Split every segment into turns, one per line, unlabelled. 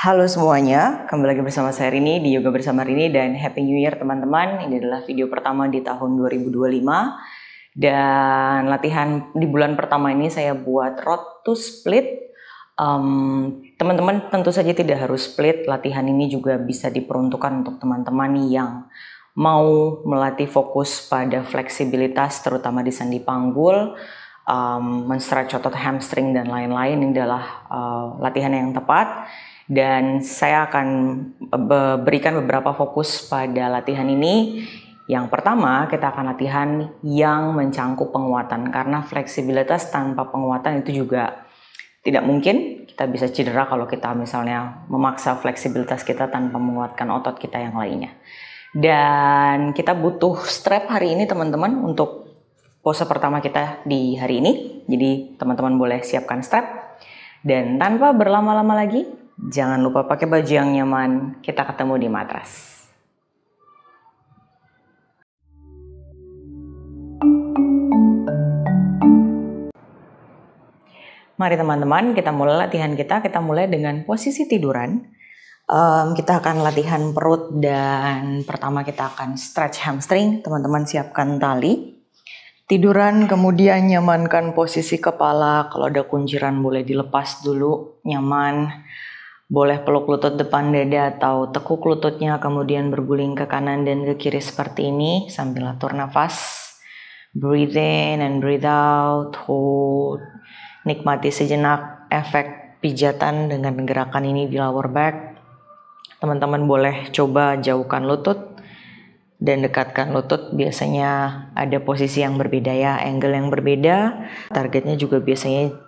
Halo semuanya, kembali lagi bersama saya Rini di Yoga Bersama Rini dan Happy New Year teman-teman. Ini adalah video pertama di tahun 2025 dan latihan di bulan pertama ini saya buat road to split. Teman-teman tentu saja tidak harus split, latihan ini juga bisa diperuntukkan untuk teman-teman yang mau melatih fokus pada fleksibilitas terutama di sendi panggul, men-stretch otot hamstring dan lain-lain. Ini adalah latihan yang tepat. Dan saya akan berikan beberapa fokus pada latihan ini. Yang pertama, kita akan latihan yang mencangkup penguatan, karena fleksibilitas tanpa penguatan itu juga tidak mungkin. Kita bisa cedera kalau kita misalnya memaksa fleksibilitas kita tanpa menguatkan otot kita yang lainnya. Dan kita butuh strap hari ini teman-teman untuk pose pertama kita di hari ini. Jadi teman-teman boleh siapkan strap. Dan tanpa berlama-lama lagi, jangan lupa pakai baju yang nyaman. Kita ketemu di matras. Mari teman-teman, kita mulai latihan kita. Kita mulai dengan posisi tiduran. Kita akan latihan perut dan pertama kita akan stretch hamstring. Teman-teman siapkan tali. Tiduran, kemudian nyamankan posisi kepala. Kalau ada kunciran boleh dilepas dulu, nyaman. Boleh peluk lutut depan dada atau tekuk lututnya, kemudian berguling ke kanan dan ke kiri seperti ini sambil atur nafas. Breathe in and breathe out, hold. Nikmati sejenak efek pijatan dengan gerakan ini di lower back. Teman-teman boleh coba jauhkan lutut dan dekatkan lutut. Biasanya ada posisi yang berbeda ya, angle yang berbeda, targetnya juga biasanya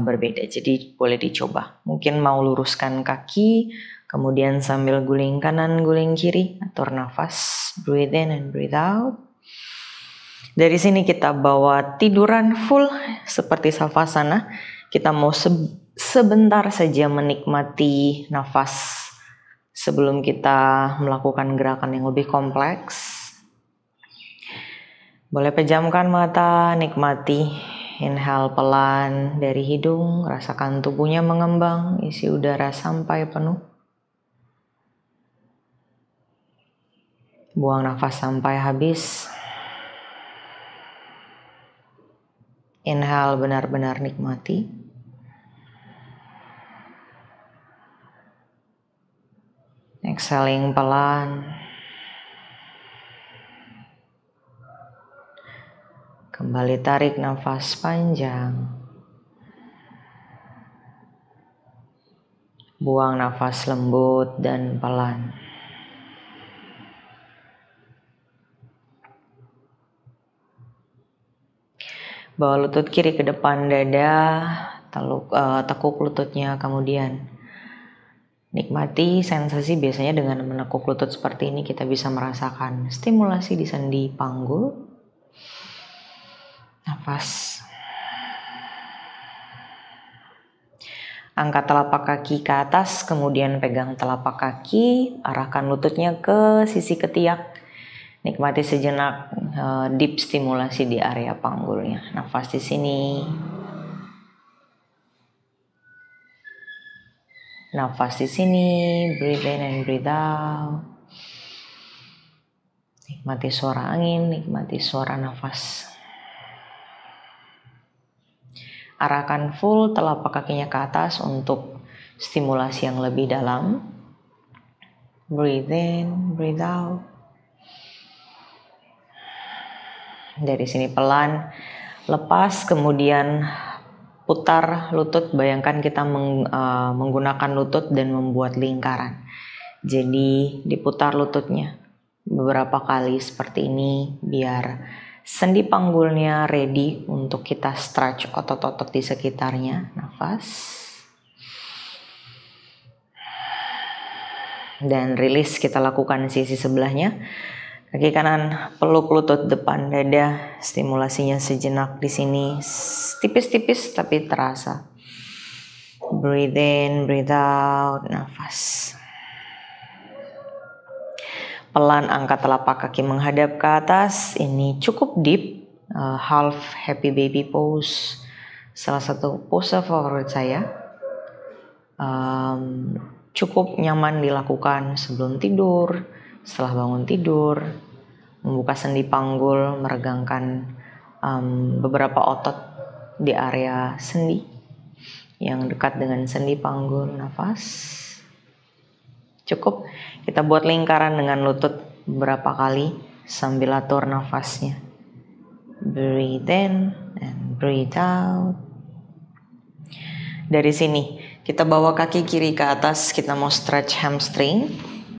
berbeda, jadi boleh dicoba. Mungkin mau luruskan kaki, kemudian sambil guling kanan, guling kiri, atur nafas, breathe in and breathe out. Dari sini kita bawa tiduran full seperti savasana. Kita mau sebentar saja menikmati nafas sebelum kita melakukan gerakan yang lebih kompleks. Boleh pejamkan mata, nikmati inhale pelan dari hidung, rasakan tubuhnya mengembang, isi udara sampai penuh. Buang nafas sampai habis. Inhale benar-benar nikmati. Exhaling pelan. Kembali tarik nafas panjang. Buang nafas lembut dan pelan. Bawa lutut kiri ke depan dada, tekuk lututnya, kemudian nikmati sensasi. Biasanya dengan menekuk lutut seperti ini kita bisa merasakan stimulasi di sendi panggul. Nafas. Angkat telapak kaki ke atas, kemudian pegang telapak kaki, arahkan lututnya ke sisi ketiak. Nikmati sejenak deep stimulasi di area panggulnya. Nafas di sini. Nafas di sini, breathe in and breathe out. Nikmati suara angin, nikmati suara nafas. Arahkan full telapak kakinya ke atas untuk stimulasi yang lebih dalam. Breathe in, breathe out. Dari sini pelan, lepas, kemudian putar lutut. Bayangkan kita menggunakan lutut dan membuat lingkaran. Jadi diputar lututnya beberapa kali seperti ini biar sendi panggulnya ready untuk kita stretch otot-otot di sekitarnya. Nafas. Dan rilis, kita lakukan sisi sebelahnya. Kaki kanan peluk lutut depan dada, stimulasinya sejenak di sini, tipis-tipis tapi terasa. Breathe in, breathe out, nafas. Pelan angkat telapak kaki menghadap ke atas. Ini cukup deep, half happy baby pose, salah satu pose favorit saya. cukup nyaman dilakukan sebelum tidur, setelah bangun tidur, membuka sendi panggul, meregangkan beberapa otot di area sendi yang dekat dengan sendi panggul. Nafas. Cukup kita buat lingkaran dengan lutut beberapa kali sambil atur nafasnya. Breathe in and breathe out. Dari sini kita bawa kaki kiri ke atas, kita mau stretch hamstring.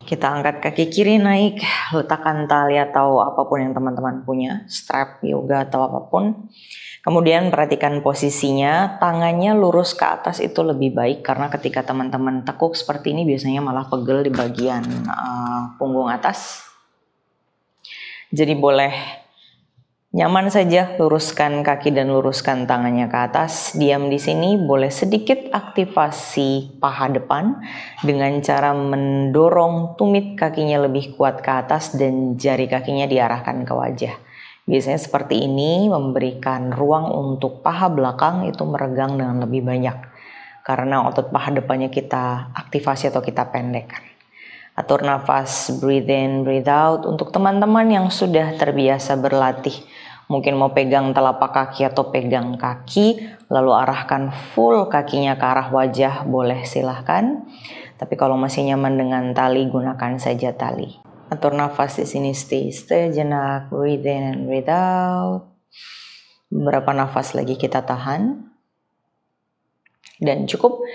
Kita angkat kaki kiri naik, letakkan tali atau apapun yang teman-teman punya, strap, yoga atau apapun. Kemudian perhatikan posisinya, tangannya lurus ke atas itu lebih baik karena ketika teman-teman tekuk seperti ini biasanya malah pegel di bagian punggung atas. Jadi boleh nyaman saja luruskan kaki dan luruskan tangannya ke atas. Diam di sini, boleh sedikit aktivasi paha depan dengan cara mendorong tumit kakinya lebih kuat ke atas dan jari kakinya diarahkan ke wajah. Biasanya seperti ini memberikan ruang untuk paha belakang itu meregang dengan lebih banyak karena otot paha depannya kita aktivasi atau kita pendekkan. Atur nafas, breathe in, breathe out. Untuk teman-teman yang sudah terbiasa berlatih, mungkin mau pegang telapak kaki atau pegang kaki, lalu arahkan full kakinya ke arah wajah, boleh silahkan. Tapi kalau masih nyaman dengan tali, gunakan saja tali. Atur nafas di sini, stay sejenak, breathe in and breathe out. Beberapa nafas lagi kita tahan. Dan cukup.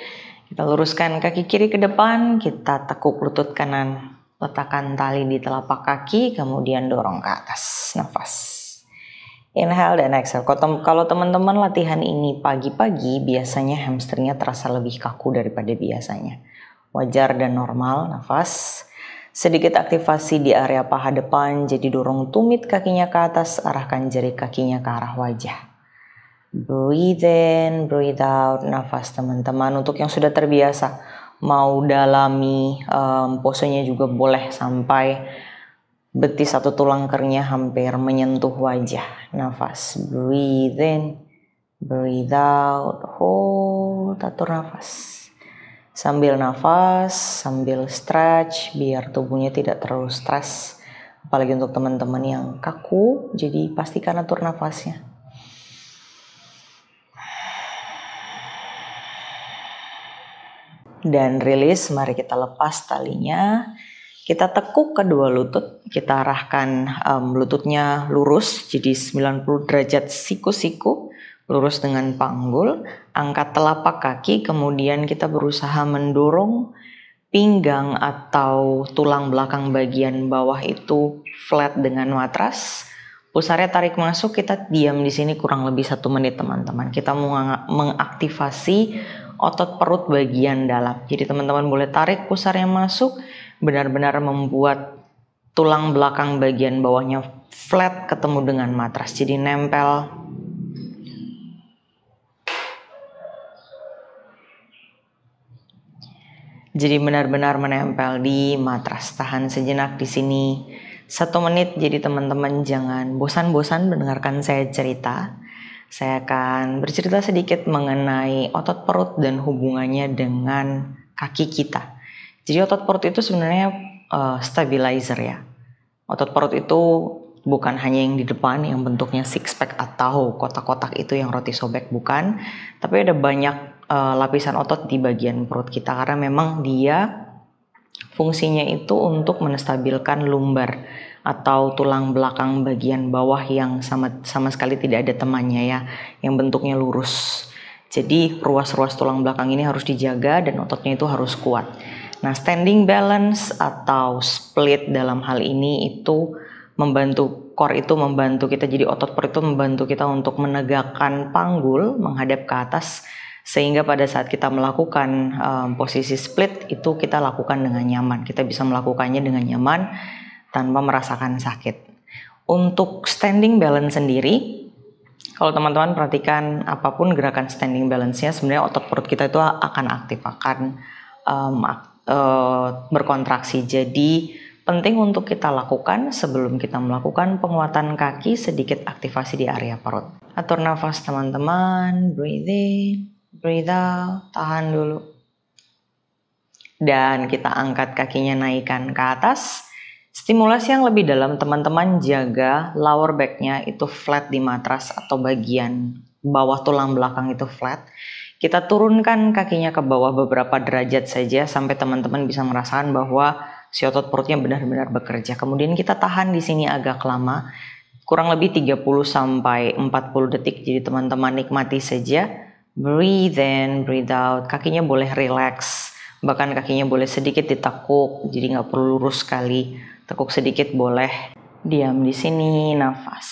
Kita luruskan kaki kiri ke depan, kita tekuk lutut kanan, letakkan tali di telapak kaki, kemudian dorong ke atas. Nafas. Inhale dan exhale. Kalau teman-teman latihan ini pagi-pagi, biasanya hamstringnya terasa lebih kaku daripada biasanya. Wajar dan normal. Nafas. Sedikit aktivasi di area paha depan, jadi dorong tumit kakinya ke atas, arahkan jari kakinya ke arah wajah. Breathe in, breathe out, nafas teman-teman. Untuk yang sudah terbiasa, mau dalami posenya juga boleh sampai betis atau tulang keringnya hampir menyentuh wajah. Nafas, breathe in, breathe out, hold, atur nafas. Sambil nafas, sambil stretch, biar tubuhnya tidak terlalu stres. Apalagi untuk teman-teman yang kaku, jadi pastikan atur nafasnya. Dan rilis, mari kita lepas talinya, kita tekuk kedua lutut, kita arahkan lututnya lurus, jadi 90 derajat siku-siku, lurus dengan panggul, angkat telapak kaki, kemudian kita berusaha mendorong pinggang atau tulang belakang bagian bawah itu flat dengan matras. Pusarnya tarik masuk, kita diam di sini kurang lebih 1 menit teman-teman. Kita mengaktifasi otot perut bagian dalam. Jadi teman-teman boleh tarik pusarnya masuk, benar-benar membuat tulang belakang bagian bawahnya flat ketemu dengan matras. Jadi nempel. Jadi benar-benar menempel di matras. Tahan sejenak di sini. 1 menit, jadi teman-teman jangan bosan-bosan mendengarkan saya cerita. Saya akan bercerita sedikit mengenai otot perut dan hubungannya dengan kaki kita. Jadi otot perut itu sebenarnya stabilizer ya. Otot perut itu bukan hanya yang di depan yang bentuknya six pack atau kotak-kotak itu yang roti sobek, bukan. Tapi ada banyak lapisan otot di bagian perut kita karena memang dia fungsinya itu untuk menstabilkan lumbar atau tulang belakang bagian bawah yang sama sekali tidak ada temannya ya, yang bentuknya lurus. Jadi ruas-ruas tulang belakang ini harus dijaga dan ototnya itu harus kuat. Nah, standing balance atau split dalam hal ini itu membantu core itu membantu kita, jadi otot perut itu membantu kita untuk menegakkan panggul menghadap ke atas, sehingga pada saat kita melakukan posisi split itu kita lakukan dengan nyaman. Kita bisa melakukannya dengan nyaman tanpa merasakan sakit. Untuk standing balance sendiri, kalau teman-teman perhatikan apapun gerakan standing balance-nya, sebenarnya otot perut kita itu akan aktif, akan berkontraksi. Jadi penting untuk kita lakukan sebelum kita melakukan penguatan kaki, sedikit aktivasi di area perut. Atur nafas teman-teman, breathe in, breathe out, tahan dulu. Dan kita angkat kakinya, naikkan ke atas. Stimulasi yang lebih dalam, teman-teman jaga lower back-nya itu flat di matras atau bagian bawah tulang belakang itu flat. Kita turunkan kakinya ke bawah beberapa derajat saja sampai teman-teman bisa merasakan bahwa si otot perutnya benar-benar bekerja. Kemudian kita tahan di sini agak lama, kurang lebih 30 sampai 40 detik. Jadi teman-teman nikmati saja. Breathe in, breathe out. Kakinya boleh relax. Bahkan kakinya boleh sedikit ditekuk, jadi nggak perlu lurus sekali. Tekuk sedikit boleh. Diam di sini, nafas.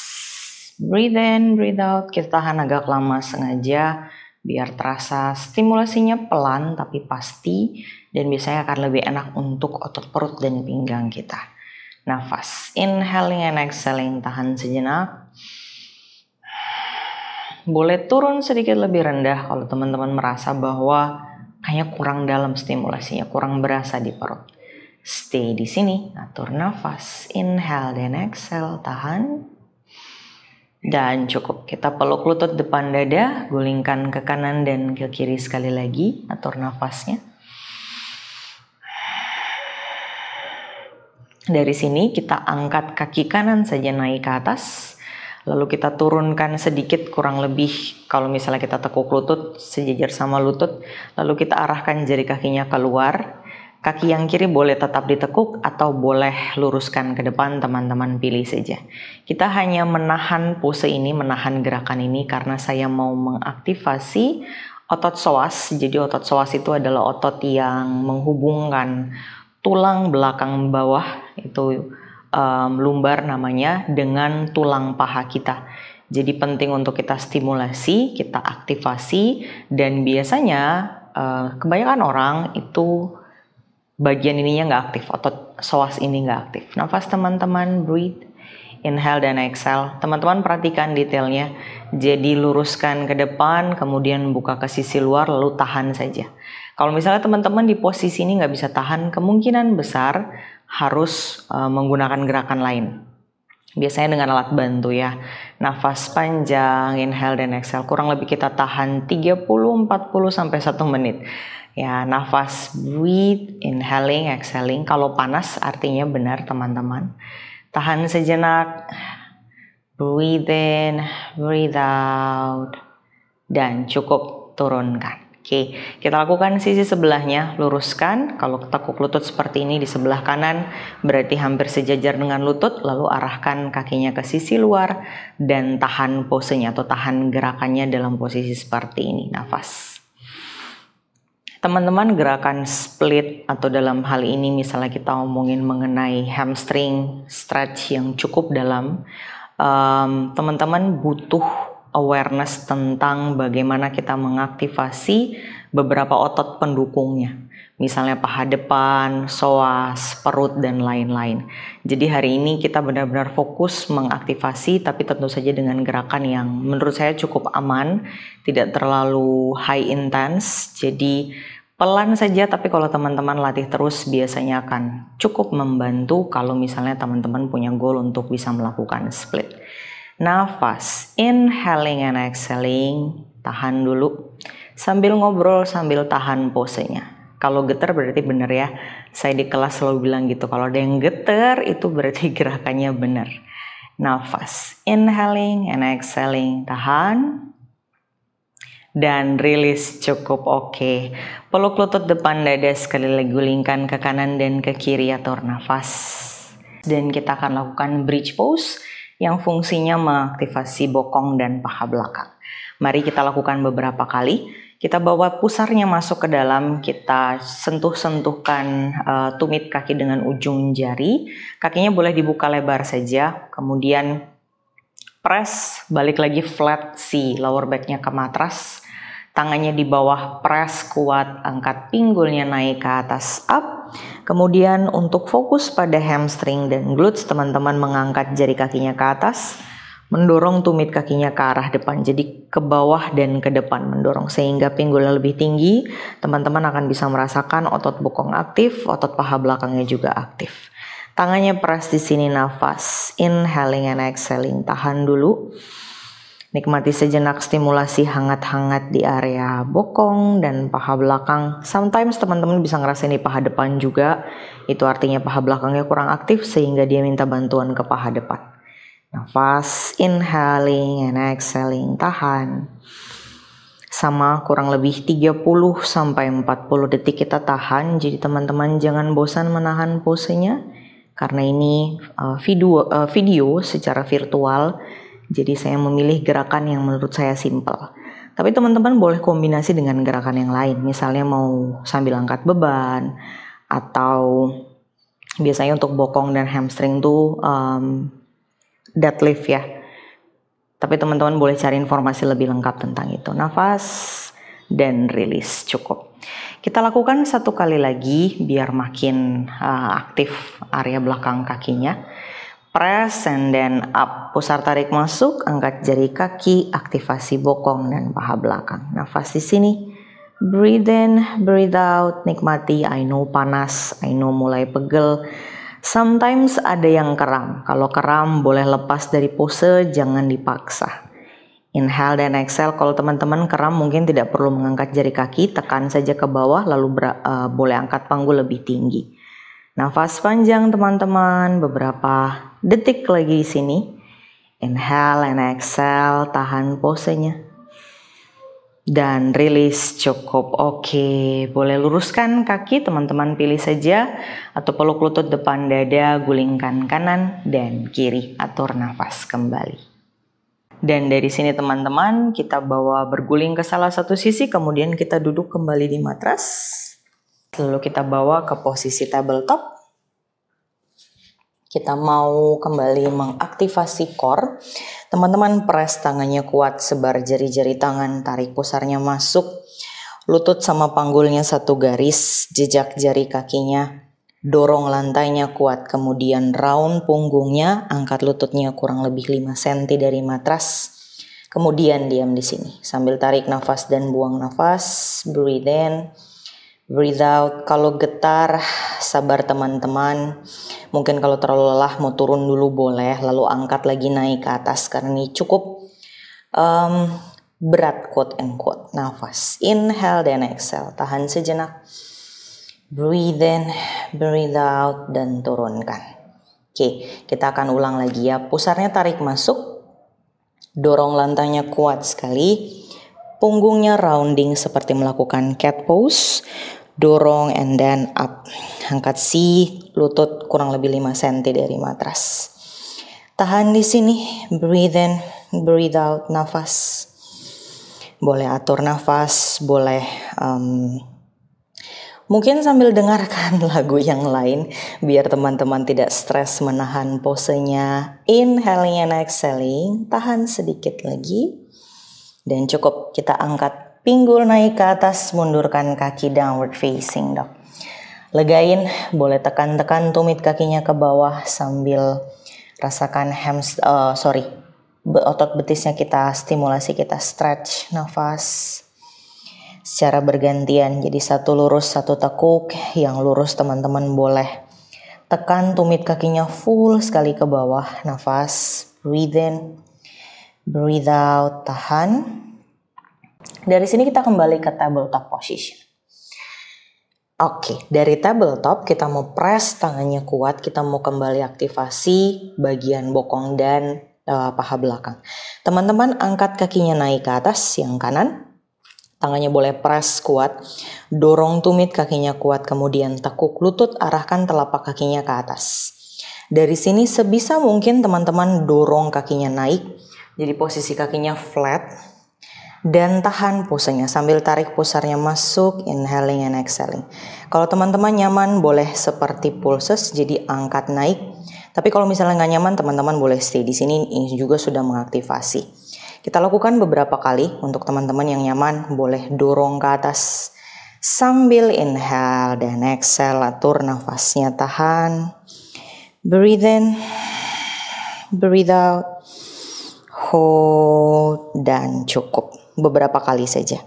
Breathe in, breathe out. Kita tahan agak lama sengaja, biar terasa stimulasinya pelan tapi pasti. Dan biasanya akan lebih enak untuk otot perut dan pinggang kita. Nafas, inhaling and exhaling, tahan sejenak. Boleh turun sedikit lebih rendah kalau teman-teman merasa bahwa kayaknya kurang dalam stimulasinya, kurang berasa di perut. Stay di sini, atur nafas, inhale dan exhale, tahan. Dan cukup, kita peluk lutut depan dada, gulingkan ke kanan dan ke kiri sekali lagi, atur nafasnya. Dari sini kita angkat kaki kanan saja naik ke atas. Lalu kita turunkan sedikit, kurang lebih kalau misalnya kita tekuk lutut sejajar sama lutut. Lalu kita arahkan jari kakinya keluar. Kaki yang kiri boleh tetap ditekuk atau boleh luruskan ke depan, teman-teman pilih saja. Kita hanya menahan pose ini, menahan gerakan ini karena saya mau mengaktifasi otot psoas. Jadi otot psoas itu adalah otot yang menghubungkan tulang belakang bawah, itu lumbar namanya, dengan tulang paha kita. Jadi penting untuk kita stimulasi, kita aktivasi, dan biasanya kebanyakan orang itu bagian ininya nggak aktif, otot psoas ini nggak aktif. Nafas teman-teman, breathe, inhale dan exhale. Teman-teman perhatikan detailnya. Jadi luruskan ke depan, kemudian buka ke sisi luar, lalu tahan saja. Kalau misalnya teman-teman di posisi ini nggak bisa tahan, kemungkinan besar harus menggunakan gerakan lain. Biasanya dengan alat bantu ya. Nafas panjang, inhale dan exhale. Kurang lebih kita tahan 30, 40 sampai 1 menit. Ya, nafas, breathe, inhaling, exhaling. Kalau panas artinya benar teman-teman. Tahan sejenak. Breathe in, breathe out. Dan cukup, turunkan. Oke, kita lakukan sisi sebelahnya, luruskan. Kalau tekuk lutut seperti ini di sebelah kanan, berarti hampir sejajar dengan lutut, lalu arahkan kakinya ke sisi luar dan tahan posenya atau tahan gerakannya dalam posisi seperti ini. Nafas. Teman-teman, gerakan split atau dalam hal ini misalnya kita ngomongin mengenai hamstring stretch yang cukup dalam, teman-teman butuh awareness tentang bagaimana kita mengaktifasi beberapa otot pendukungnya. Misalnya paha depan, psoas, perut, dan lain-lain. Jadi hari ini kita benar-benar fokus mengaktifasi, tapi tentu saja dengan gerakan yang menurut saya cukup aman, tidak terlalu high intense. Jadi pelan saja, tapi kalau teman-teman latih terus biasanya akan cukup membantu kalau misalnya teman-teman punya goal untuk bisa melakukan split. Nafas, inhaling and exhaling, tahan dulu. Sambil ngobrol, sambil tahan posenya. Kalau getar berarti benar ya. Saya di kelas selalu bilang gitu, kalau ada yang getar itu berarti gerakannya benar. Nafas, inhaling and exhaling, tahan. Dan rilis, cukup oke. Peluk lutut depan dada, sekali lagi gulingkan ke kanan dan ke kiri, atur nafas. Dan kita akan lakukan bridge pose yang fungsinya mengaktifasi bokong dan paha belakang. Mari kita lakukan beberapa kali. Kita bawa pusarnya masuk ke dalam, kita sentuh-sentuhkan tumit kaki dengan ujung jari. Kakinya boleh dibuka lebar saja, kemudian press, balik lagi flat si lower back-nya ke matras. Tangannya di bawah, press kuat, angkat pinggulnya naik ke atas, up. Kemudian untuk fokus pada hamstring dan glutes, teman-teman mengangkat jari kakinya ke atas, mendorong tumit kakinya ke arah depan, jadi ke bawah dan ke depan mendorong sehingga pinggulnya lebih tinggi. Teman-teman akan bisa merasakan otot bokong aktif, otot paha belakangnya juga aktif. Tangannya press di sini, nafas, inhaling and exhaling, tahan dulu. Nikmati sejenak stimulasi hangat-hangat di area bokong dan paha belakang. Sometimes teman-teman bisa ngerasain di paha depan juga. Itu artinya paha belakangnya kurang aktif sehingga dia minta bantuan ke paha depan. Nafas, inhaling and exhaling, tahan. Sama kurang lebih 30 sampai 40 detik kita tahan. Jadi teman-teman jangan bosan menahan posenya karena ini video secara virtual. Jadi saya memilih gerakan yang menurut saya simple. Tapi teman-teman boleh kombinasi dengan gerakan yang lain. Misalnya mau sambil angkat beban. Atau biasanya untuk bokong dan hamstring tuh deadlift ya. Tapi teman-teman boleh cari informasi lebih lengkap tentang itu. Nafas dan rilis, cukup. Kita lakukan 1 kali lagi biar makin aktif area belakang kakinya. Press and then up, pusar tarik masuk, angkat jari kaki, aktivasi bokong dan paha belakang. Nafas di sini, breathe in, breathe out, nikmati. I know panas, I know mulai pegel. Sometimes ada yang kram. Kalau kram boleh lepas dari pose, jangan dipaksa. Inhale dan exhale. Kalau teman-teman kram mungkin tidak perlu mengangkat jari kaki, tekan saja ke bawah lalu boleh angkat panggul lebih tinggi. Nafas panjang teman-teman, beberapa detik lagi di sini. Inhale and exhale, tahan posenya. Dan rilis, cukup. Oke, boleh luruskan kaki, teman-teman pilih saja. Atau peluk lutut depan dada, gulingkan kanan dan kiri. Atur nafas kembali. Dan dari sini teman-teman, kita bawa berguling ke salah satu sisi, kemudian kita duduk kembali di matras. Lalu kita bawa ke posisi tabletop. Kita mau kembali mengaktifasi core. Teman-teman press tangannya kuat, sebar jari-jari tangan, tarik pusarnya masuk. Lutut sama panggulnya satu garis, jejak jari kakinya. Dorong lantainya kuat, kemudian round punggungnya, angkat lututnya kurang lebih 5 cm dari matras. Kemudian diam di sini sambil tarik nafas dan buang nafas. Breathe in, breathe out. Kalau getar, sabar teman-teman. Mungkin kalau terlalu lelah mau turun dulu boleh, lalu angkat lagi naik ke atas karena ini cukup berat quote and quote. Nafas, inhale dan exhale, tahan sejenak. Breathe in, breathe out dan turunkan. Oke, kita akan ulang lagi ya. Pusarnya tarik masuk, dorong lantainya kuat sekali. Punggungnya rounding seperti melakukan cat pose. Dorong and then up. Angkat lutut kurang lebih 5 cm dari matras. Tahan di sini. Breathe in, breathe out. Nafas. Boleh atur nafas, boleh mungkin sambil dengarkan lagu yang lain biar teman-teman tidak stres menahan posenya. Inhaling and exhaling. Tahan sedikit lagi. Dan cukup, kita angkat pinggul naik ke atas, mundurkan kaki downward facing dog. Legain, boleh tekan-tekan tumit kakinya ke bawah sambil rasakan otot betisnya kita stimulasi, kita stretch. Nafas secara bergantian, jadi satu lurus satu tekuk. Yang lurus teman-teman boleh tekan tumit kakinya full sekali ke bawah. Nafas, breathe in, breathe out, tahan. Dari sini kita kembali ke tabletop position. Oke, dari tabletop kita mau press tangannya kuat, kita mau kembali aktivasi bagian bokong dan paha belakang. Teman-teman angkat kakinya naik ke atas, yang kanan. Tangannya boleh press kuat, dorong tumit kakinya kuat, kemudian tekuk lutut, arahkan telapak kakinya ke atas. Dari sini sebisa mungkin teman-teman dorong kakinya naik, jadi posisi kakinya flat. Dan tahan posenya sambil tarik pusarnya masuk, inhaling and exhaling. Kalau teman-teman nyaman boleh seperti pulses, jadi angkat naik. Tapi kalau misalnya nggak nyaman, teman-teman boleh stay di sini. Ini juga sudah mengaktifasi. Kita lakukan beberapa kali. Untuk teman-teman yang nyaman, boleh dorong ke atas sambil inhale dan exhale. Atur nafasnya, tahan. Breathe in, breathe out, hold, dan cukup. Beberapa kali saja.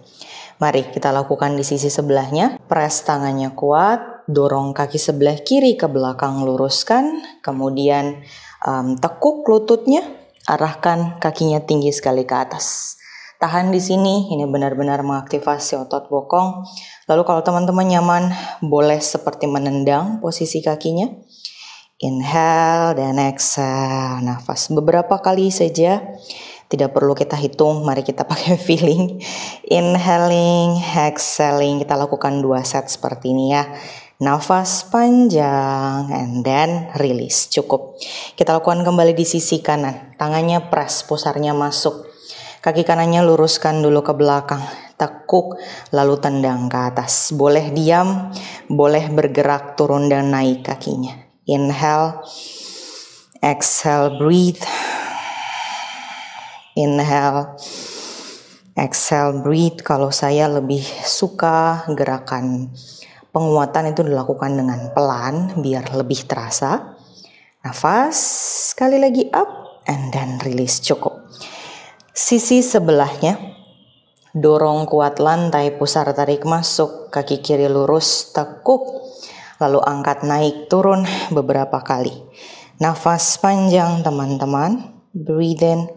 Mari kita lakukan di sisi sebelahnya. Press tangannya kuat, dorong kaki sebelah kiri ke belakang, luruskan. Kemudian tekuk lututnya, Arahkan kakinya tinggi sekali ke atas. Tahan di sini, ini benar-benar mengaktifasi otot bokong. Lalu kalau teman-teman nyaman, boleh seperti menendang posisi kakinya. Inhale dan exhale, nafas beberapa kali saja. Tidak perlu kita hitung, mari kita pakai feeling. Inhaling, exhaling, kita lakukan 2 set seperti ini ya. Nafas panjang and then release, cukup. Kita lakukan kembali di sisi kanan. Tangannya press, pusarnya masuk. Kaki kanannya luruskan dulu ke belakang. Tekuk, lalu tendang ke atas. Boleh diam, boleh bergerak turun dan naik kakinya. Inhale, exhale, breathe. Inhale, exhale, breathe. Kalau saya lebih suka gerakan penguatan itu dilakukan dengan pelan biar lebih terasa. Nafas, sekali lagi up and then release, cukup. Sisi sebelahnya, dorong kuat lantai, pusar tarik masuk, kaki kiri lurus, tekuk, lalu angkat naik turun beberapa kali. Nafas panjang teman-teman, breathe in,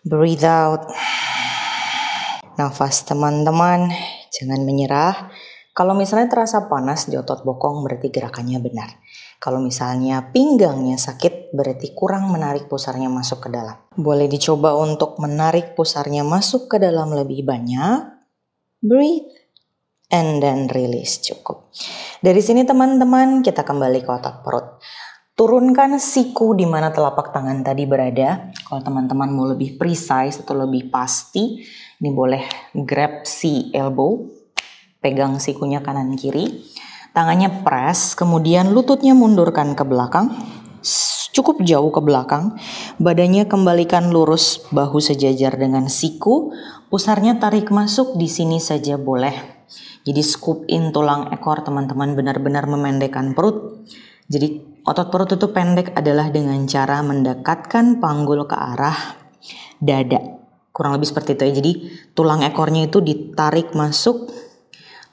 breathe out. Nafas teman-teman, jangan menyerah. Kalau misalnya terasa panas di otot bokong berarti gerakannya benar. Kalau misalnya pinggangnya sakit berarti kurang menarik pusarnya masuk ke dalam. Boleh dicoba untuk menarik pusarnya masuk ke dalam lebih banyak. Breathe and then release, cukup. Dari sini teman-teman kita kembali ke otot perut. Turunkan siku di mana telapak tangan tadi berada. Kalau teman-teman mau lebih precise atau lebih pasti, ini boleh grab si elbow. Pegang sikunya kanan kiri, tangannya press, kemudian lututnya mundurkan ke belakang, cukup jauh ke belakang, badannya kembalikan lurus, bahu sejajar dengan siku, pusarnya tarik masuk di sini saja boleh. Jadi scoop in tulang ekor teman-teman, benar-benar memendekkan perut. Jadi otot perut itu pendek adalah dengan cara mendekatkan panggul ke arah dada. Kurang lebih seperti itu ya, jadi tulang ekornya itu ditarik masuk.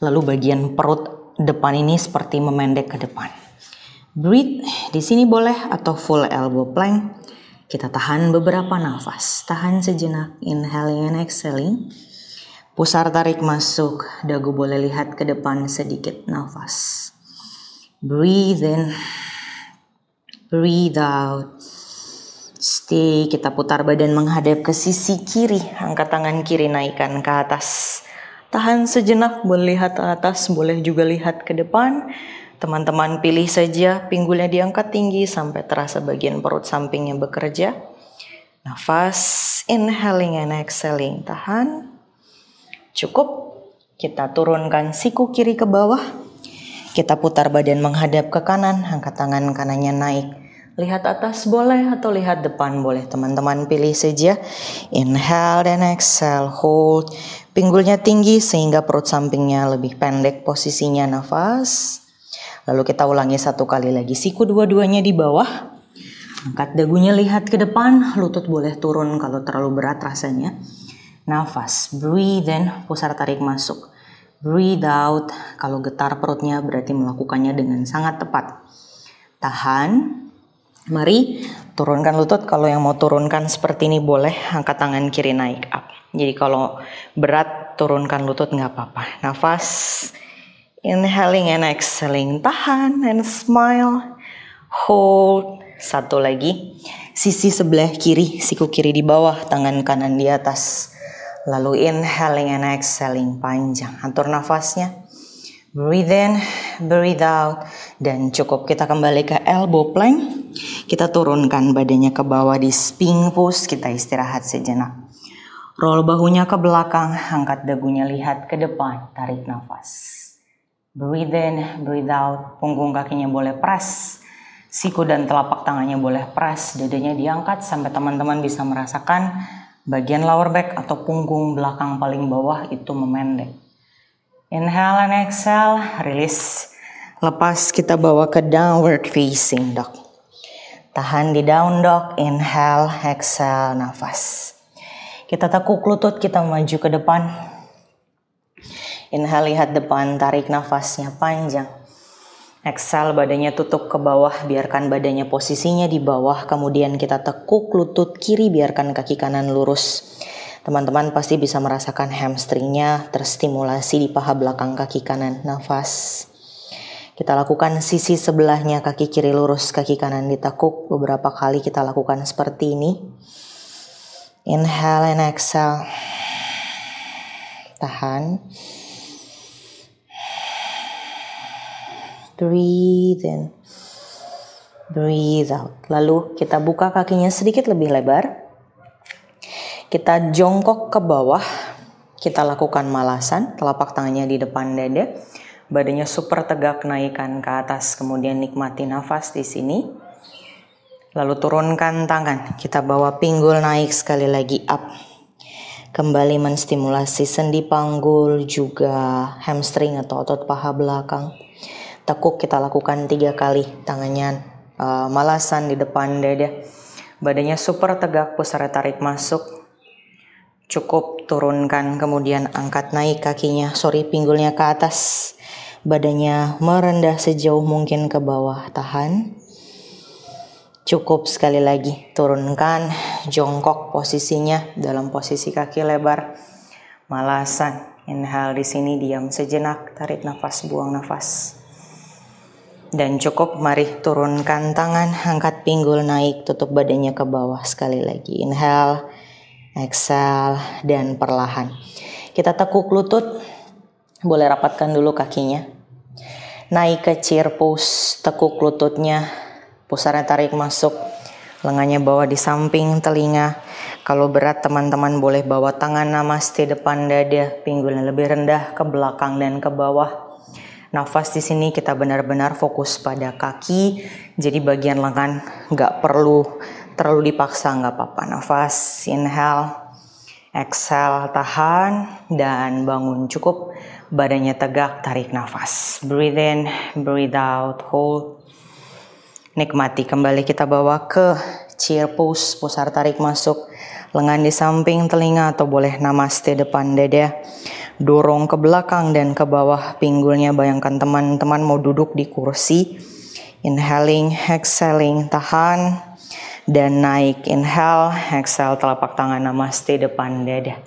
Lalu bagian perut depan ini seperti memendek ke depan. Breathe, di sini boleh atau full elbow plank. Kita tahan beberapa nafas. Tahan sejenak, inhaling and exhaling. Pusar tarik masuk, dagu boleh lihat ke depan sedikit, nafas. Breathe in, breathe out. Stay, kita putar badan menghadap ke sisi kiri. Angkat tangan kiri, naikkan ke atas. Tahan sejenak, boleh lihat ke atas, boleh juga lihat ke depan. Teman-teman pilih saja, pinggulnya diangkat tinggi sampai terasa bagian perut sampingnya bekerja. Nafas, inhaling and exhaling, tahan. Cukup, kita turunkan siku kiri ke bawah. Kita putar badan menghadap ke kanan, angkat tangan kanannya naik. Lihat atas boleh atau lihat depan boleh, teman-teman pilih saja. Inhale dan exhale, hold. Pinggulnya tinggi sehingga perut sampingnya lebih pendek posisinya, nafas. Lalu kita ulangi 1 kali lagi, siku dua-duanya di bawah. Angkat dagunya lihat ke depan, lutut boleh turun kalau terlalu berat rasanya. Nafas, breathe in, pusar tarik masuk. Breathe out, kalau getar perutnya berarti melakukannya dengan sangat tepat. Tahan. Mari turunkan lutut, kalau yang mau turunkan seperti ini boleh, angkat tangan kiri naik up. Jadi kalau berat turunkan lutut nggak apa-apa. Nafas, inhaling and exhaling, tahan and smile, hold. 1 lagi, sisi sebelah kiri, siku kiri di bawah, tangan kanan di atas. Lalu inhaling and exhaling, panjang, atur nafasnya. Breathe in, breathe out, dan cukup. Kita kembali ke elbow plank. Kita turunkan badannya ke bawah di sphinx pose, kita istirahat sejenak. Roll bahunya ke belakang, angkat dagunya lihat ke depan, tarik nafas. Breathe in, breathe out, punggung kakinya boleh press, siku dan telapak tangannya boleh press, dadanya diangkat sampai teman-teman bisa merasakan bagian lower back atau punggung belakang paling bawah itu memendek. Inhale and exhale, release. Lepas kita bawa ke downward facing dog. Tahan di down dog, inhale, exhale, nafas. Kita tekuk lutut, kita maju ke depan. Inhale, lihat depan, tarik nafasnya panjang. Exhale, badannya tutup ke bawah, biarkan badannya posisinya di bawah. Kemudian kita tekuk lutut kiri, biarkan kaki kanan lurus. Teman-teman pasti bisa merasakan hamstringnya terstimulasi di paha belakang kaki kanan. Nafas. Kita lakukan sisi sebelahnya, kaki kiri lurus, kaki kanan ditekuk. Beberapa kali kita lakukan seperti ini. Inhale and exhale. Tahan. Breathe in, breathe out. Lalu kita buka kakinya sedikit lebih lebar. Kita jongkok ke bawah. Kita lakukan malasan, telapak tangannya di depan dada. Badannya super tegak, naikkan ke atas. Kemudian nikmati nafas di sini. Lalu turunkan tangan. Kita bawa pinggul naik sekali lagi, up. Kembali menstimulasi sendi panggul, juga hamstring atau otot paha belakang. Tekuk kita lakukan 3 kali, tangannya malasan di depan dada. Badannya super tegak, pusarnya tarik masuk. Cukup turunkan, kemudian angkat naik kakinya, pinggulnya ke atas. Badannya merendah sejauh mungkin ke bawah, tahan. Cukup, sekali lagi, turunkan, jongkok posisinya dalam posisi kaki lebar. Malasan, inhale di sini, diam sejenak, tarik nafas, buang nafas. Dan cukup, mari turunkan tangan, angkat pinggul naik, tutup badannya ke bawah sekali lagi. Inhale, exhale, dan perlahan. Kita tekuk lutut, boleh rapatkan dulu kakinya. Naik ke chair pose, tekuk lututnya, pusarnya tarik masuk, lengannya bawa di samping telinga. Kalau berat teman-teman boleh bawa tangan namaste depan dada, pinggulnya lebih rendah ke belakang dan ke bawah. Nafas di sini kita benar-benar fokus pada kaki, jadi bagian lengan nggak perlu terlalu dipaksa, nggak apa-apa. Nafas, inhale, exhale, tahan, dan bangun. Cukup, badannya tegak, tarik nafas. Breathe in, breathe out, hold. Nikmati, kembali kita bawa ke chair pose, pusar tarik masuk, lengan di samping telinga atau boleh namaste depan dada. Dorong ke belakang dan ke bawah pinggulnya, bayangkan teman-teman mau duduk di kursi. Inhaling, exhaling, tahan, dan naik. Inhale, exhale, telapak tangan namaste depan dada.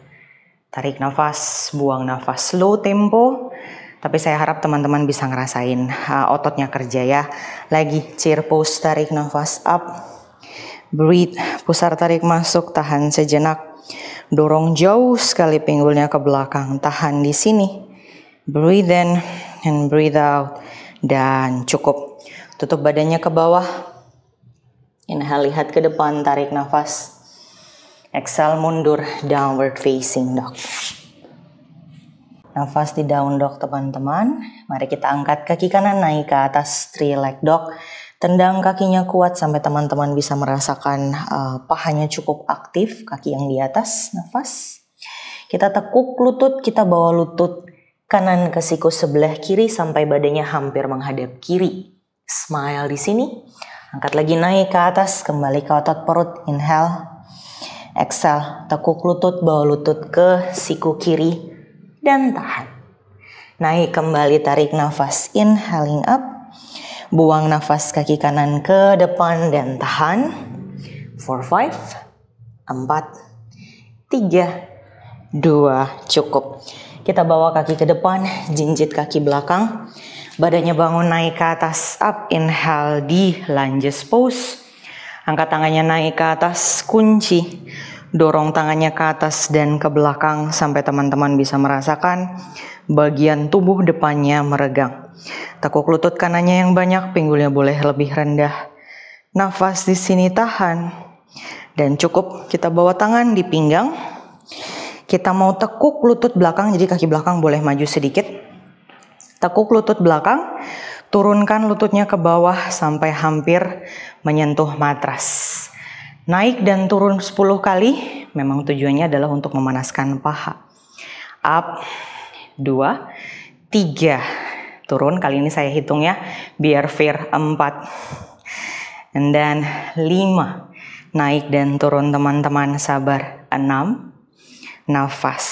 Tarik nafas, buang nafas, slow tempo. Tapi saya harap teman-teman bisa ngerasain ototnya kerja ya. Lagi, chair pose, tarik nafas, up. Breathe, pusar tarik masuk, tahan sejenak. Dorong jauh sekali pinggulnya ke belakang, tahan di sini. Breathe in and breathe out, dan cukup. Tutup badannya ke bawah. Inhale, lihat ke depan, tarik nafas. Exhale, mundur, downward facing dog. Nafas di down dog teman-teman. Mari kita angkat kaki kanan naik ke atas, 3 leg dog. Tendang kakinya kuat sampai teman-teman bisa merasakan pahanya cukup aktif, kaki yang di atas. Nafas. Kita tekuk lutut, kita bawa lutut kanan ke siku sebelah kiri sampai badannya hampir menghadap kiri. Smile di sini. Angkat lagi naik ke atas, kembali ke otot perut. Inhale. Exhale, tekuk lutut, bawa lutut ke siku kiri dan tahan. Naik kembali, tarik nafas, inhaling up. Buang nafas kaki kanan ke depan dan tahan. 4, 5, 4, 3, 2, cukup. Kita bawa kaki ke depan, jinjit kaki belakang. Badannya bangun naik ke atas, up. Inhale di lunges pose. Angkat tangannya naik ke atas, kunci. Dorong tangannya ke atas dan ke belakang sampai teman-teman bisa merasakan bagian tubuh depannya meregang. Tekuk lutut kanannya yang banyak, pinggulnya boleh lebih rendah. Nafas di sini, tahan. Dan cukup, kita bawa tangan di pinggang. Kita mau tekuk lutut belakang, jadi kaki belakang boleh maju sedikit. Tekuk lutut belakang, turunkan lututnya ke bawah sampai hampir menyentuh matras. Naik dan turun 10 kali, memang tujuannya adalah untuk memanaskan paha. Up, 2, 3, turun. Kali ini saya hitung ya, biar fair. 4, and then 5, naik dan turun teman-teman, sabar. 6, nafas.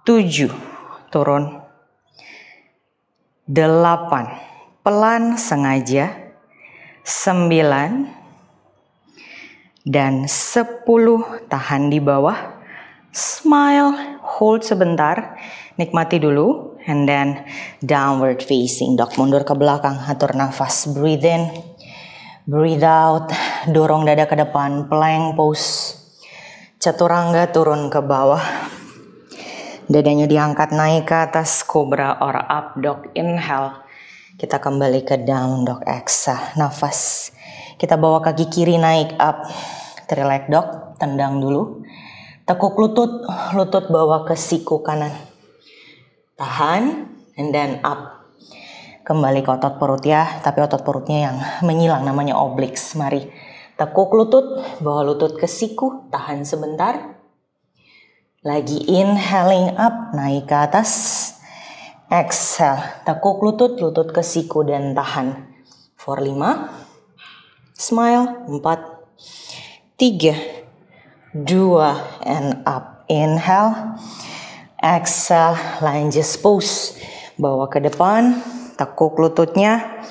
7, turun. 8, pelan sengaja, 9, dan 10, tahan di bawah. Smile, hold sebentar, nikmati dulu, and then downward facing dog, mundur ke belakang, atur nafas, breathe in, breathe out, dorong dada ke depan, plank pose, chaturanga turun ke bawah, dadanya diangkat naik ke atas, cobra or up dog, inhale, kita kembali ke down dog, exhale, nafas, kita bawa kaki kiri naik up, trilek dog, tendang dulu, tekuk lutut, lutut bawa ke siku kanan, tahan, and then up, kembali ke otot perut ya, tapi otot perutnya yang menyilang namanya obliques, mari, tekuk lutut, bawa lutut ke siku, tahan sebentar, lagi inhaling up, naik ke atas, exhale, tekuk lutut, lutut ke siku dan tahan, for 5, smile, 4, 3, 2, and up, inhale, exhale, lunges pose, bawa ke depan, tekuk lututnya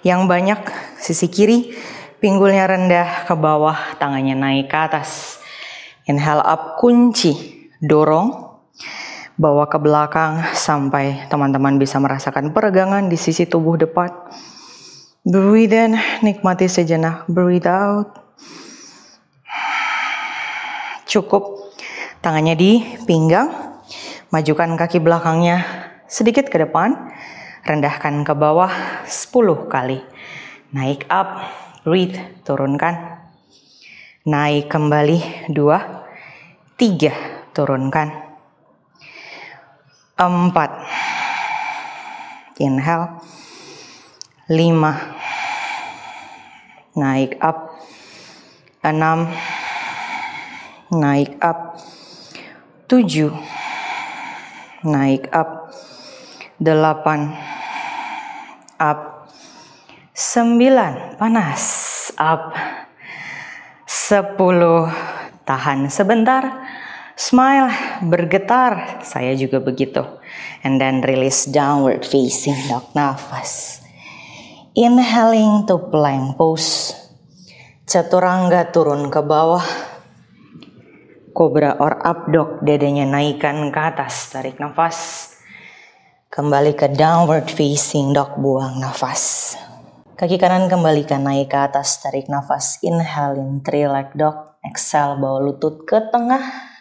yang banyak, sisi kiri, pinggulnya rendah ke bawah, tangannya naik ke atas, inhale up, kunci, dorong, bawa ke belakang sampai teman-teman bisa merasakan peregangan di sisi tubuh depan. Breathe in, nikmati sejenak, breathe out. Cukup, tangannya di pinggang, majukan kaki belakangnya sedikit ke depan, rendahkan ke bawah 10 kali. Naik up, breathe, turunkan. Naik kembali 2, 3, turunkan. 4, inhale, 5, naik up, 6, naik up, 7, naik up, 8, up, 9, panas, up, 10, tahan sebentar, smile, bergetar, saya juga begitu, and then release downward facing dog, nafas, inhaling to plank pose, chaturanga turun ke bawah, cobra or up dog, dadanya naikkan ke atas, tarik nafas, kembali ke downward facing dog, buang nafas, kaki kanan kembalikan naik ke atas, tarik nafas, inhaling three leg dog, exhale, bawa lutut ke tengah,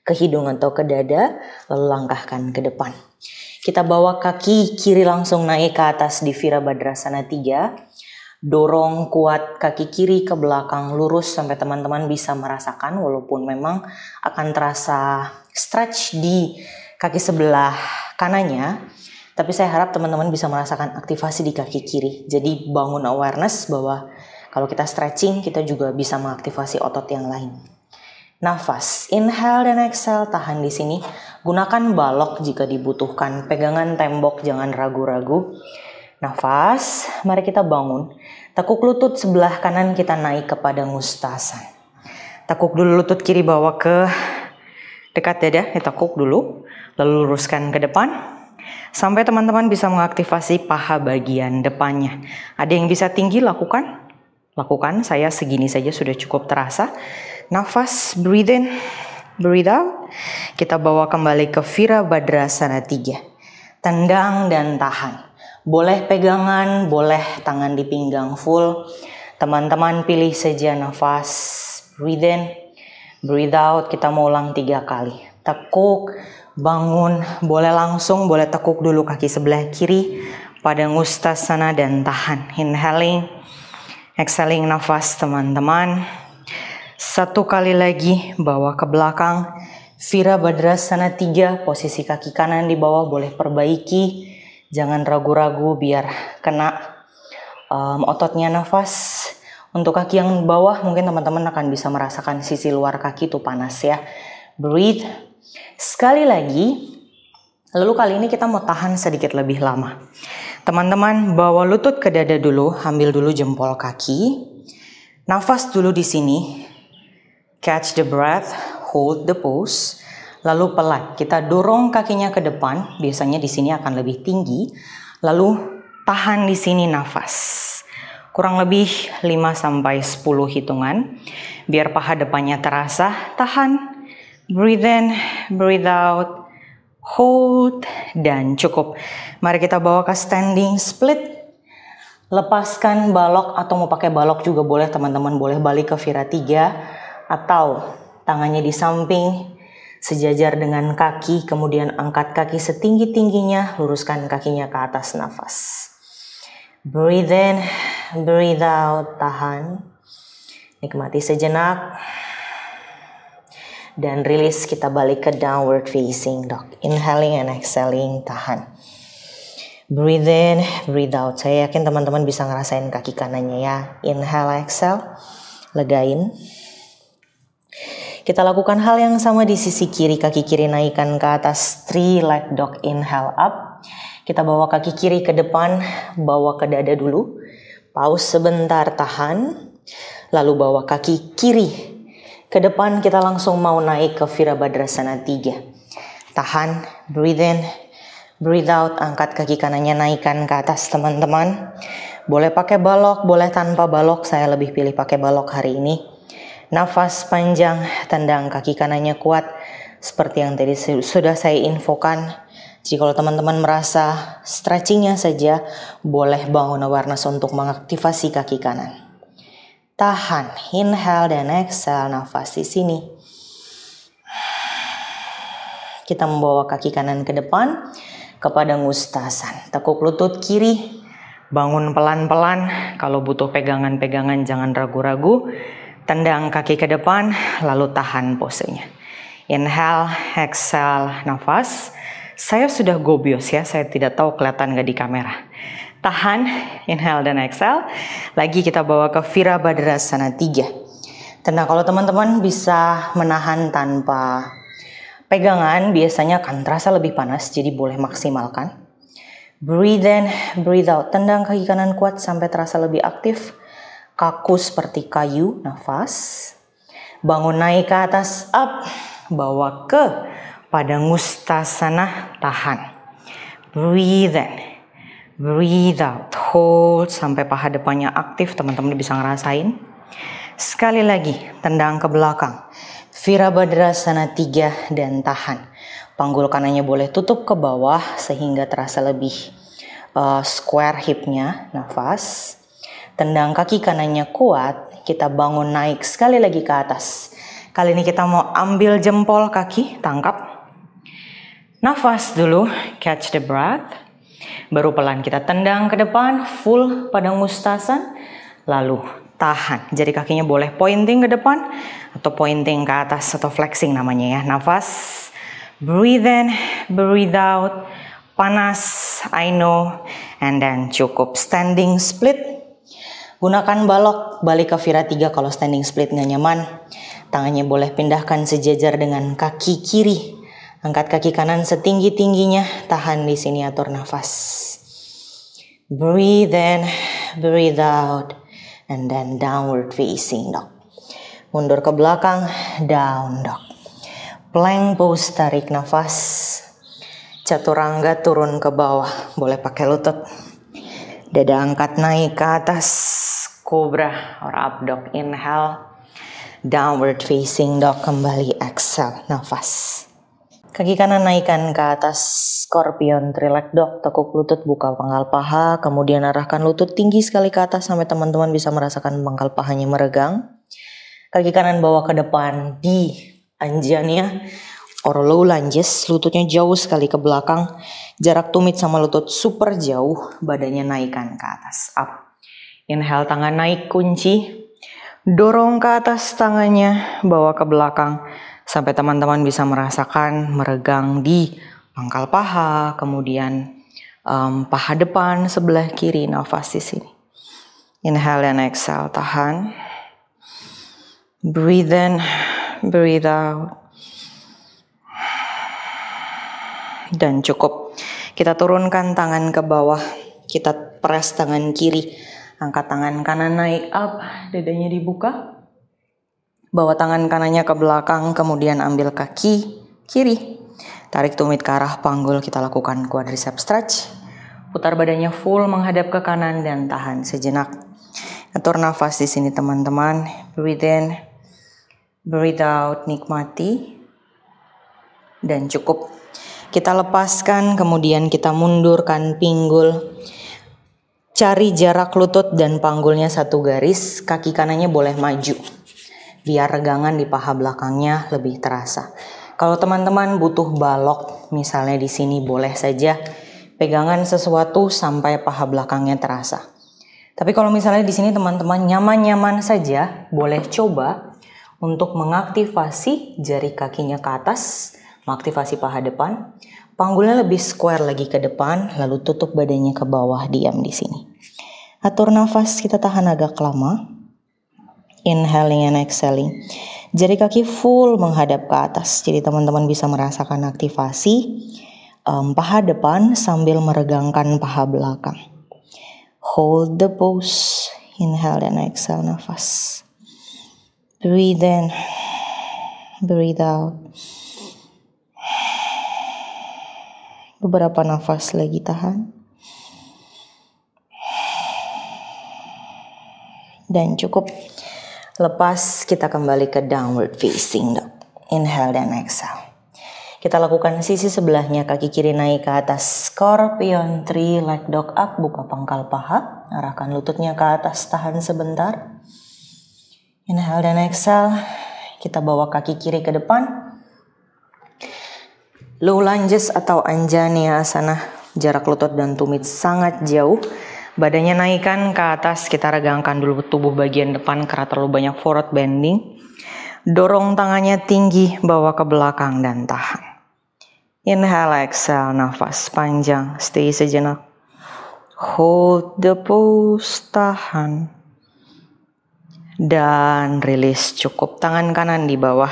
ke hidung atau ke dada, lalu langkahkan ke depan. Kita bawa kaki kiri langsung naik ke atas di Virabhadrasana 3. Dorong kuat kaki kiri ke belakang lurus sampai teman-teman bisa merasakan, walaupun memang akan terasa stretch di kaki sebelah kanannya, tapi saya harap teman-teman bisa merasakan aktivasi di kaki kiri. Jadi bangun awareness bahwa kalau kita stretching, kita juga bisa mengaktifasi otot yang lain. Nafas, inhale dan exhale, tahan di sini. Gunakan balok jika dibutuhkan. Pegangan tembok, jangan ragu-ragu. Nafas, mari kita bangun. Tekuk lutut sebelah kanan kita naik kepada Mustasan. Tekuk dulu lutut kiri bawa ke dekat dada, tekuk dulu. Lalu luruskan ke depan. Sampai teman-teman bisa mengaktifasi paha bagian depannya. Ada yang bisa tinggi, lakukan. Lakukan, saya segini saja sudah cukup terasa. Nafas, breathe in, breathe out. Kita bawa kembali ke Virabhadrasana 3. Tendang dan tahan. Boleh pegangan, boleh tangan di pinggang full. Teman-teman pilih saja nafas. Breathe in, breathe out. Kita mau ulang 3 kali. Tekuk, bangun. Boleh langsung, boleh tekuk dulu kaki sebelah kiri pada Mustasana dan tahan. Inhaling, exhaling nafas teman-teman. 1 kali lagi, bawa ke belakang. Virabhadrasana 3, posisi kaki kanan di bawah boleh perbaiki. Jangan ragu-ragu biar kena ototnya nafas. Untuk kaki yang bawah mungkin teman-teman akan bisa merasakan sisi luar kaki itu panas ya. Breathe. Sekali lagi. Lalu kali ini kita mau tahan sedikit lebih lama. Teman-teman bawa lutut ke dada dulu, ambil dulu jempol kaki. Nafas dulu di sini. Catch the breath, hold the pose. Lalu pelan, kita dorong kakinya ke depan. Biasanya di sini akan lebih tinggi. Lalu tahan di sini nafas. Kurang lebih 5-10 hitungan. Biar paha depannya terasa. Tahan. Breathe in, breathe out. Hold. Dan cukup. Mari kita bawa ke standing split. Lepaskan balok atau mau pakai balok juga boleh teman-teman. Boleh balik ke Vira 3. Atau tangannya di samping. Sejajar dengan kaki. Kemudian angkat kaki setinggi-tingginya. Luruskan kakinya ke atas nafas. Breathe in, breathe out, tahan. Nikmati sejenak. Dan rilis, kita balik ke downward facing dog. Inhaling and exhaling, tahan. Breathe in, breathe out. Saya yakin teman-teman bisa ngerasain kaki kanannya ya. Inhale, exhale, legain. Kita lakukan hal yang sama di sisi kiri. Kaki kiri naikkan ke atas, 3-leg dog. Inhale up. Kita bawa kaki kiri ke depan, bawa ke dada dulu. Pause sebentar, tahan. Lalu bawa kaki kiri ke depan, kita langsung mau naik ke Virabhadrasana 3. Tahan, breathe in, breathe out. Angkat kaki kanannya, naikkan ke atas teman-teman. Boleh pakai balok, boleh tanpa balok. Saya lebih pilih pakai balok hari ini. Nafas panjang, tendang kaki kanannya kuat. Seperti yang tadi sudah saya infokan. Jadi kalau teman-teman merasa stretchingnya saja, boleh bangun awareness untuk mengaktifasi kaki kanan. Tahan, inhale dan exhale, nafas di sini. Kita membawa kaki kanan ke depan kepada ngustasan. Tekuk lutut kiri, bangun pelan-pelan. Kalau butuh pegangan-pegangan jangan ragu-ragu. Tendang kaki ke depan, lalu tahan posenya. Inhale, exhale, nafas. Saya sudah gobios ya, saya tidak tahu kelihatan nggak di kamera. Tahan, inhale dan exhale. Lagi kita bawa ke Virabhadrasana 3. Tenang, kalau teman-teman bisa menahan tanpa pegangan, biasanya akan terasa lebih panas, jadi boleh maksimalkan. Breathe in, breathe out. Tendang kaki kanan kuat sampai terasa lebih aktif. Kaku seperti kayu, nafas. Bangun naik ke atas, up. Bawa ke Padangusthasana, tahan. Breathe in, breathe out, hold sampai paha depannya aktif, teman-teman bisa ngerasain. Sekali lagi, tendang ke belakang. Virabhadrasana 3 dan tahan. Panggul kanannya boleh tutup ke bawah sehingga terasa lebih square hipnya, nafas. Tendang kaki kanannya kuat, kita bangun naik sekali lagi ke atas. Kali ini kita mau ambil jempol kaki, tangkap. Nafas dulu, catch the breath. Baru pelan kita tendang ke depan, full Padangusthasana. Lalu tahan. Jadi kakinya boleh pointing ke depan atau pointing ke atas atau flexing namanya ya. Nafas, breathe in, breathe out. Panas, I know. And then cukup. Standing split. Gunakan balok, balik ke Vira 3 kalau standing split nggak nyaman. Tangannya boleh pindahkan sejajar dengan kaki kiri. Angkat kaki kanan setinggi-tingginya, tahan di sini, atur nafas. Breathe in, breathe out, and then downward facing dog. Mundur ke belakang, down dog. Plank pose, tarik nafas. Chaturanga turun ke bawah, boleh pakai lutut. Dada angkat naik ke atas, cobra or up dog, inhale. Downward facing dog, kembali exhale, nafas. Kaki kanan naikkan ke atas, scorpion, 3-leg dog, tekuk lutut, buka pangkal paha, kemudian arahkan lutut tinggi sekali ke atas sampai teman-teman bisa merasakan pangkal pahanya meregang. Kaki kanan bawa ke depan di anjanya, or low lunges, lututnya jauh sekali ke belakang, jarak tumit sama lutut super jauh, badannya naikkan ke atas, up. Inhale, tangan naik, kunci, dorong ke atas tangannya, bawa ke belakang, sampai teman-teman bisa merasakan meregang di pangkal paha, kemudian paha depan sebelah kiri, nafas di sini. Inhale and exhale, tahan. Breathe in, breathe out. Dan cukup. Kita turunkan tangan ke bawah, kita press tangan kiri, angkat tangan kanan naik up, dadanya dibuka. Bawa tangan kanannya ke belakang, kemudian ambil kaki kiri. Tarik tumit ke arah panggul, kita lakukan quadricep stretch. Putar badannya full menghadap ke kanan dan tahan sejenak. Atur nafas di sini teman-teman. Breathe in, breathe out, nikmati. Dan cukup. Kita lepaskan, kemudian kita mundurkan pinggul. Cari jarak lutut dan panggulnya satu garis. Kaki kanannya boleh maju, biar regangan di paha belakangnya lebih terasa. Kalau teman-teman butuh balok, misalnya di sini boleh saja pegangan sesuatu sampai paha belakangnya terasa. Tapi kalau misalnya di sini teman-teman nyaman-nyaman saja, boleh coba untuk mengaktifasi jari kakinya ke atas, mengaktifasi paha depan, panggulnya lebih square lagi ke depan, lalu tutup badannya ke bawah, diam di sini. Atur nafas, kita tahan agak lama. Inhaling and exhaling. Jari kaki full menghadap ke atas. Jadi teman-teman bisa merasakan aktivasi paha depan sambil meregangkan paha belakang. Hold the pose. Inhale and exhale nafas. Breathe in. Breathe out. Beberapa nafas lagi tahan. Dan cukup. Lepas, kita kembali ke downward facing dog. Inhale dan exhale. Kita lakukan sisi sebelahnya, kaki kiri naik ke atas. Scorpion 3, leg dog up, buka pangkal paha. Arahkan lututnya ke atas, tahan sebentar. Inhale dan exhale. Kita bawa kaki kiri ke depan. Low lunges atau anjani asana. Jarak lutut dan tumit sangat jauh. Badannya naikkan ke atas, kita regangkan dulu tubuh bagian depan karena terlalu banyak forward bending. Dorong tangannya tinggi, bawa ke belakang dan tahan. Inhale, exhale, nafas panjang, stay sejenak. Hold the pose, tahan. Dan release, cukup. Tangan kanan di bawah.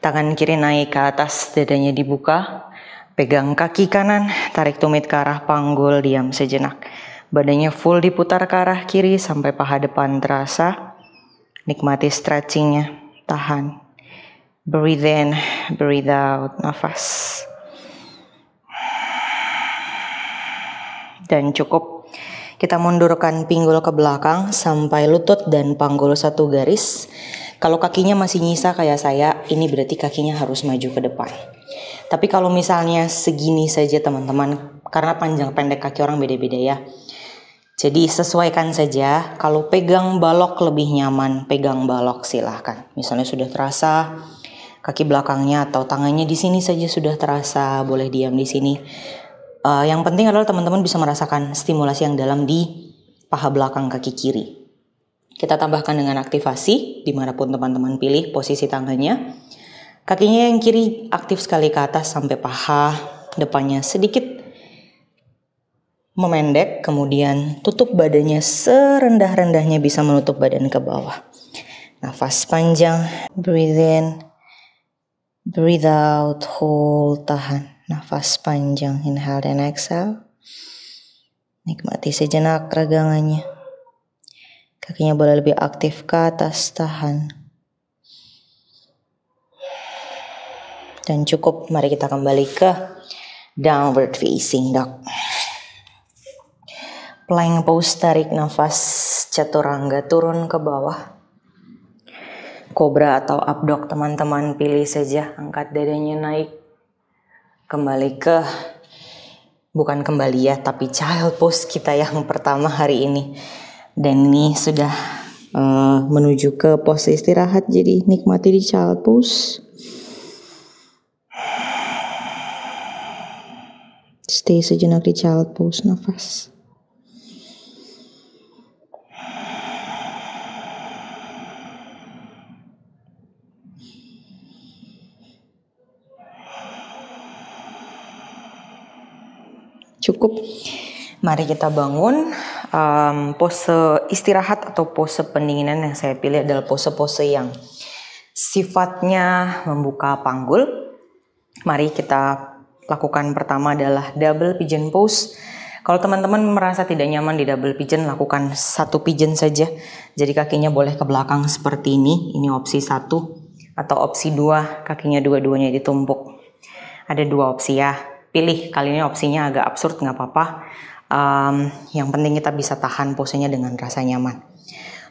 Tangan kiri naik ke atas, dadanya dibuka. Pegang kaki kanan, tarik tumit ke arah panggul, diam sejenak. Badannya full diputar ke arah kiri sampai paha depan terasa. Nikmati stretchingnya, tahan. Breathe in, breathe out, nafas. Dan cukup. Kita mundurkan pinggul ke belakang sampai lutut dan panggul satu garis. Kalau kakinya masih nyisa kayak saya, ini berarti kakinya harus maju ke depan. Tapi kalau misalnya segini saja teman-teman, karena panjang pendek kaki orang beda-beda ya. Jadi sesuaikan saja, kalau pegang balok lebih nyaman, pegang balok silahkan. Misalnya sudah terasa kaki belakangnya atau tangannya di sini saja sudah terasa, boleh diam di sini. Yang penting adalah teman-teman bisa merasakan stimulasi yang dalam di paha belakang kaki kiri. Kita tambahkan dengan aktivasi, dimanapun teman-teman pilih posisi tangannya. Kakinya yang kiri aktif sekali ke atas sampai paha depannya sedikit memendek, kemudian tutup badannya serendah-rendahnya bisa menutup badan ke bawah. Nafas panjang, breathe in, breathe out, hold, tahan. Nafas panjang, inhale dan exhale. Nikmati sejenak regangannya. Kakinya boleh lebih aktif ke atas, tahan. Dan cukup, mari kita kembali ke downward facing dog. Plank pose, tarik nafas, chaturanga turun ke bawah. Cobra atau up dog teman-teman pilih saja, angkat dadanya naik. Kembali ke, bukan kembali ya, tapi child pose kita yang pertama hari ini. Dan ini sudah menuju ke pose istirahat, jadi nikmati di child pose. Stay sejenak di child pose, nafas. Cukup. Mari kita bangun. Pose istirahat atau pose pendinginan yang saya pilih adalah pose-pose yang sifatnya membuka panggul. Mari kita lakukan pertama adalah double pigeon pose. Kalau teman-teman merasa tidak nyaman di double pigeon, lakukan satu pigeon saja. Jadi kakinya boleh ke belakang seperti ini. Ini opsi 1. Atau opsi 2, kakinya dua-duanya ditumpuk. Ada 2 opsi ya. Pilih, kali ini opsinya agak absurd, nggak apa-apa. Yang penting kita bisa tahan posenya dengan rasa nyaman.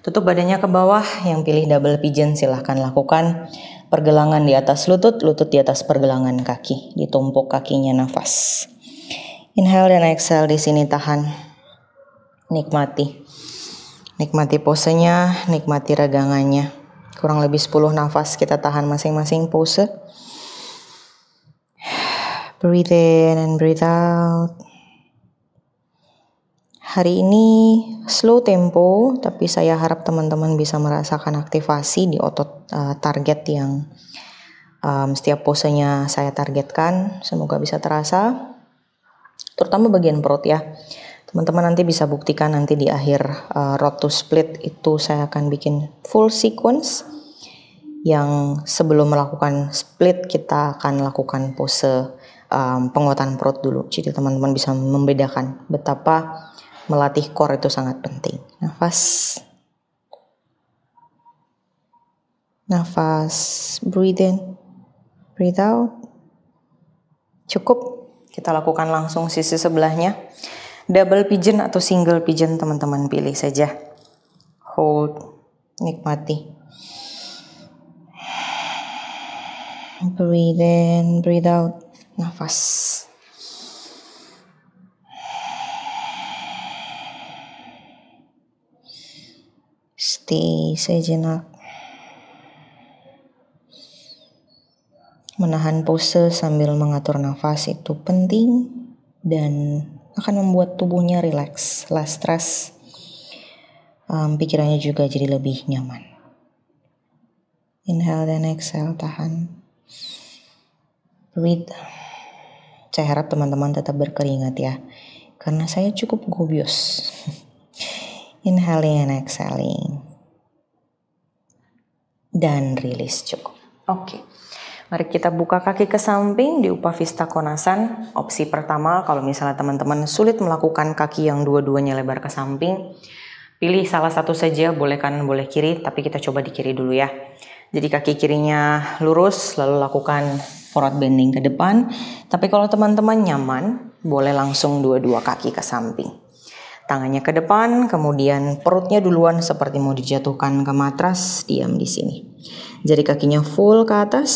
Tutup badannya ke bawah, yang pilih double pigeon silahkan lakukan. Pergelangan di atas lutut, lutut di atas pergelangan kaki, ditumpuk kakinya, nafas. Inhale dan exhale, di sini tahan. Nikmati posenya, nikmati regangannya. Kurang lebih 10 nafas kita tahan masing-masing pose. Breathe in and breathe out. Hari ini slow tempo, tapi saya harap teman-teman bisa merasakan aktivasi di otot target yang setiap posenya saya targetkan. Semoga bisa terasa, terutama bagian perut ya. Teman-teman nanti bisa buktikan nanti di akhir road to split itu saya akan bikin full sequence. Yang sebelum melakukan split kita akan lakukan pose penguatan perut dulu. Jadi teman-teman bisa membedakan betapa melatih core itu sangat penting. Nafas, breathe in, breathe out. Cukup, kita lakukan langsung sisi sebelahnya. Double pigeon atau single pigeon teman-teman pilih saja. Hold, nikmati. Breathe in, breathe out. Nafas. Stay sejenak. Menahan pose sambil mengatur nafas itu penting dan akan membuat tubuhnya rileks, less stress. Pikirannya juga jadi lebih nyaman. Inhale dan exhale, tahan. Breathe. Saya harap teman-teman tetap berkeringat ya, karena saya cukup gobios. Inhaling and exhaling. Dan rilis cukup. Oke. Mari kita buka kaki ke samping di Upavista Konasan. Opsi pertama, kalau misalnya teman-teman sulit melakukan kaki yang dua-duanya lebar ke samping, pilih salah satu saja, boleh kanan boleh kiri, tapi kita coba di kiri dulu ya. Jadi kaki kirinya lurus, lalu lakukan forward bending ke depan. Tapi kalau teman-teman nyaman, boleh langsung dua-dua kaki ke samping. Tangannya ke depan, kemudian perutnya duluan seperti mau dijatuhkan ke matras, diam di sini. Jari kakinya full ke atas,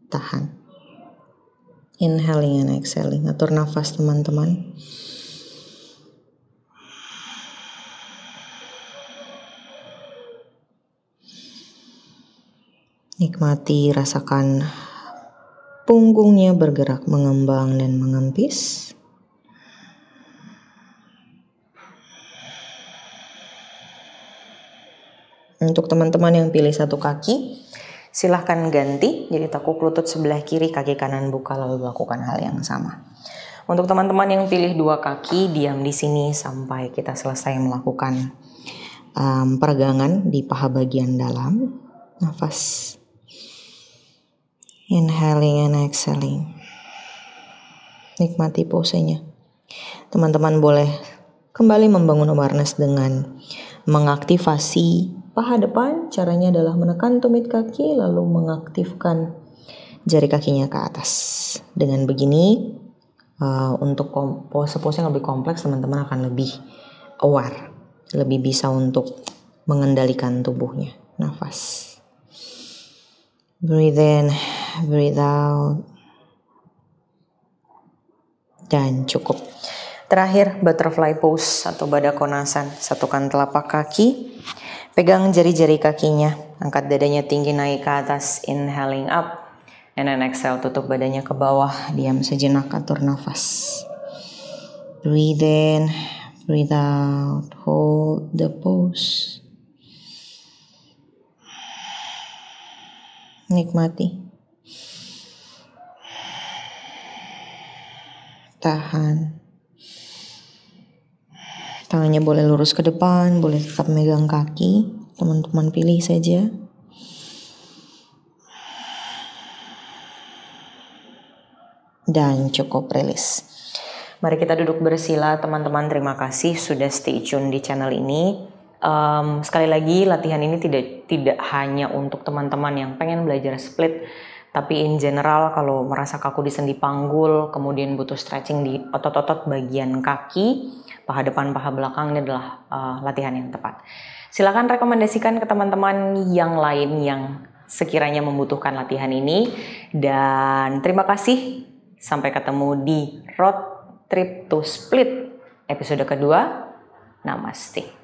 tahan. Inhaling and exhaling, atur nafas teman-teman. Nikmati, rasakan punggungnya bergerak mengembang dan mengempis. Untuk teman-teman yang pilih satu kaki, silahkan ganti. Jadi tekuk lutut sebelah kiri, kaki kanan buka, lalu lakukan hal yang sama. Untuk teman-teman yang pilih dua kaki, diam di sini sampai kita selesai melakukan peregangan di paha bagian dalam. Nafas. Inhaling and exhaling. Nikmati posenya. Teman-teman boleh kembali membangun awareness dengan mengaktifasi paha depan. Caranya adalah menekan tumit kaki lalu mengaktifkan jari kakinya ke atas. Dengan begini untuk pose-pose yang lebih kompleks, teman-teman akan lebih aware, lebih bisa untuk mengendalikan tubuhnya. Nafas. Breathe in, breathe out. Dan cukup. Terakhir, butterfly pose atau badakonasan. Satukan telapak kaki. Pegang jari-jari kakinya, angkat dadanya tinggi naik ke atas, inhaling up, and then exhale, tutup badannya ke bawah, diam sejenak, atur nafas. Breathe in, breathe out, hold the pose. Nikmati. Tahan. Tangannya boleh lurus ke depan, boleh tetap megang kaki. Teman-teman pilih saja. Dan cukup, rilis. Mari kita duduk bersila teman-teman. Terima kasih sudah stay tune di channel ini. Sekali lagi, latihan ini tidak hanya untuk teman-teman yang pengen belajar split, Tapi in general kalau merasa kaku di sendi panggul, kemudian butuh stretching di otot-otot bagian kaki, paha depan, paha belakang, ini adalah latihan yang tepat. Silakan rekomendasikan ke teman-teman yang lain yang sekiranya membutuhkan latihan ini. Dan terima kasih. Sampai ketemu di Road Trip to Split episode kedua. Namaste.